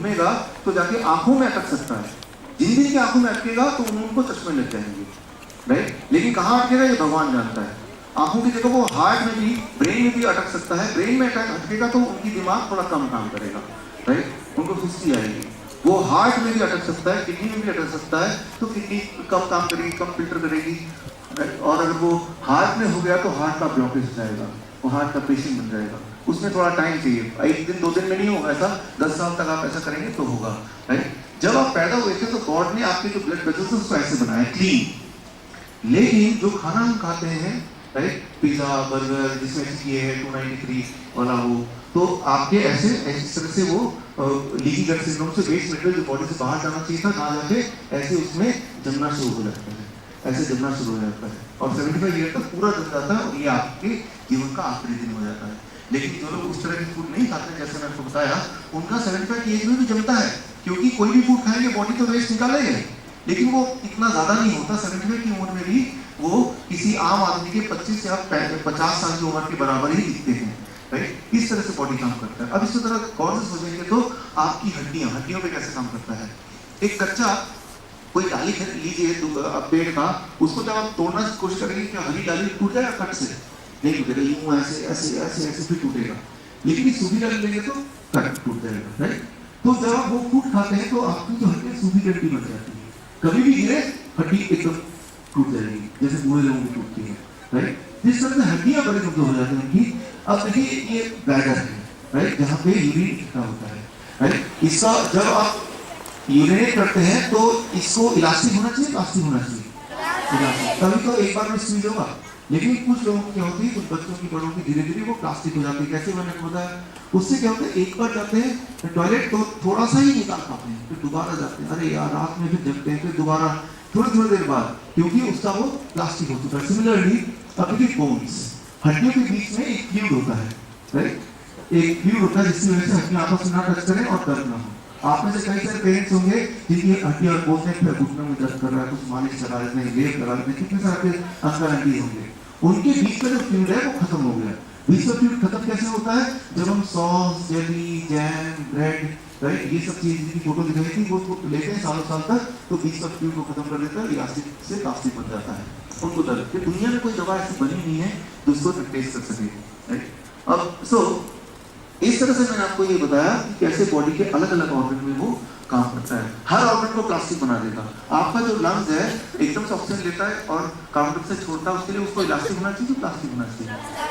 घूमेगा तो जाके आंखों में अटक सकता है। जिन जिन की आंखों में अटकेगा तो उनको चश्मे लग जाएंगे, राइट। लेकिन कहाँ अटकेगा ये भगवान जानता है। आंखों की जगह वो हार्ट में भी, ब्रेन में भी अटक सकता है। ब्रेन में अटकेगा तो उनकी दिमाग थोड़ा कम काम करेगा, राइट, उनको सुस्ती आएगी। वो हार्ट में भी अटक सकता है, किडनी में भी अटक सकता है, तो किडनी कम काम करेगी, कम फिल्टर करेगी। और अगर वो हार्ट में हो गया तो हार्ट का ब्लॉकेज हो जाएगा, वो हार्ट का पेशेंट बन जाएगा। उसमें थोड़ा टाइम चाहिए, एक दिन 2 दिन में नहीं होगा ऐसा, 10 साल तक आप ऐसा करेंगे तो होगा, राइट। जब आप पैदा हुए थे तो गॉड ने आपके जो ब्लड वेसल्स उसको ऐसे बनाया, क्लीन। लेकिन जो खाना हम खाते हैं, राइट, पिज्जा, बर्गर, जिसमें ये है 293 वाला वो, तो आपके ऐसे इस तरह से वो लीकी गट सिंड्रोम से वेस्ट मटेरियल जो बॉडी से बाहर जाना चाहिए था, ना जाके ऐसे उसमें जमना शुरू हो जाता है, ऐसे जमना शुरू हो जाता है। और 75 ईयर तक पूरा जम जाता है और ये आपके जीवन का आखिरी दिन हो जाता है। लेकिन जो लोग उस तरह की फूड नहीं खाते, जैसे मैंने आपको बताया, उनका 75 की एज में भी जमता है, क्योंकि कोई भी फूड खाएंगे बॉडी तो वेस्ट निकालेगा, लेकिन वो इतना ज्यादा नहीं होता। 75 की उम्र में भी वो किसी आम आदमी के 25 या 50 साल की उम्र के बराबर ही दिखते हैं, राइट। इस तरह से बॉडी काम करता है। अब इसी तरह कॉजेस हो जाएंगे तो आपकी हड्डियों पे कैसे काम करता है। एक कच्चा कोई डाली लीजिए पेड़ का, उसको जब आप तोड़ना की कोशिश करेंगे, क्या हरी डाली टूट जाएगा? कट से नहीं टूटेगा, यूं ऐसे ऐसे ऐसे ऐसे भी टूटेगा। लेकिन सूखी डाली लेंगे तो कट टूट जाएगा, राइट। तो जब आप वो फूड खाते हैं तो आपकी जो हड्डी सूखी हड्डी बन जाती है, कभी भी गिरे हड्डी एकदम टूट जाएगी, जैसे बूढ़े लोगों की टूटती है, राइट। जिस तरह से हड्डियां बड़े कमजोर हो जाती हैं उनकी। अब देखिए ये ब्लैडर है, राइट, जहाँ पे यूरिन इकट्ठा होता है, राइट। इसका जब आप यूरिनेट करते हैं तो इसको इलास्टिक होना चाहिए, प्लास्टिक होना चाहिए, इलास्टिक। तभी तो एक बार में स्क्वीज होगा। लेकिन कुछ लोगों की क्या होती है, कुछ बच्चों की, बड़ों की धीरे धीरे वो प्लास्टिक हो जाती है। कैसे मैंने बताया, उससे क्या होता है, एक बार जाते हैं टॉयलेट तो थोड़ा सा ही निकाल पाते हैं, फिर दोबारा जाते हैं, अरे यार रात में फिर जगते हैं, फिर दोबारा थोड़ी देर बाद, क्योंकि उसका वो प्लास्टिक हो चुका है। सिमिलरली अपनी बोन्स, हड्डियों के बीच में एक फ्लूइड होता है, राइट, एक फ्लूइड होता है जिसकी वजह से हड्डियां आपस में ना टच करें और दर्द ना हो। आप में से कई सारे पेरेंट्स होंगे जिनकी हड्डियां और बोलते हैं फिर घुटनों में दर्द कर रहा है, कुछ मालिश करा लेते हैं, लेप लगा लेते हैं, कितने सारे अंकल आंटी होंगे, उनके बीच में जो फ्लूइड है वो खत्म हो गया। बीच में फ्लूइड खत्म कैसे होता है, जब हम sauce, jelly, jam, bread, right, ये सब चीज की फोटो दिखाई थी, वो लेते हैं सालों साल तक, तो बीच में फ्लूइड को खत्म कर देता है, इलास्टिक से प्लास्टिक बन जाता है। उनको दर्द कि दुनिया में कोई दवा ऐसी बनी नहीं है जो उसको रिप्लेस कर सके, राइट। अब इस तरह से मैंने आपको ये बताया कि कैसे बॉडी के अलग अलग ऑर्गन में वो काम करता है। हर ऑर्गन को प्लास्टिक बना देगा। आपका जो लंग्स है एकदम से ऑक्सीजन लेता है और कार्बन डाइऑक्साइड छोड़ता है, उसके लिए उसको इलास्टिक होना चाहिए, प्लास्टिक होना चाहिए,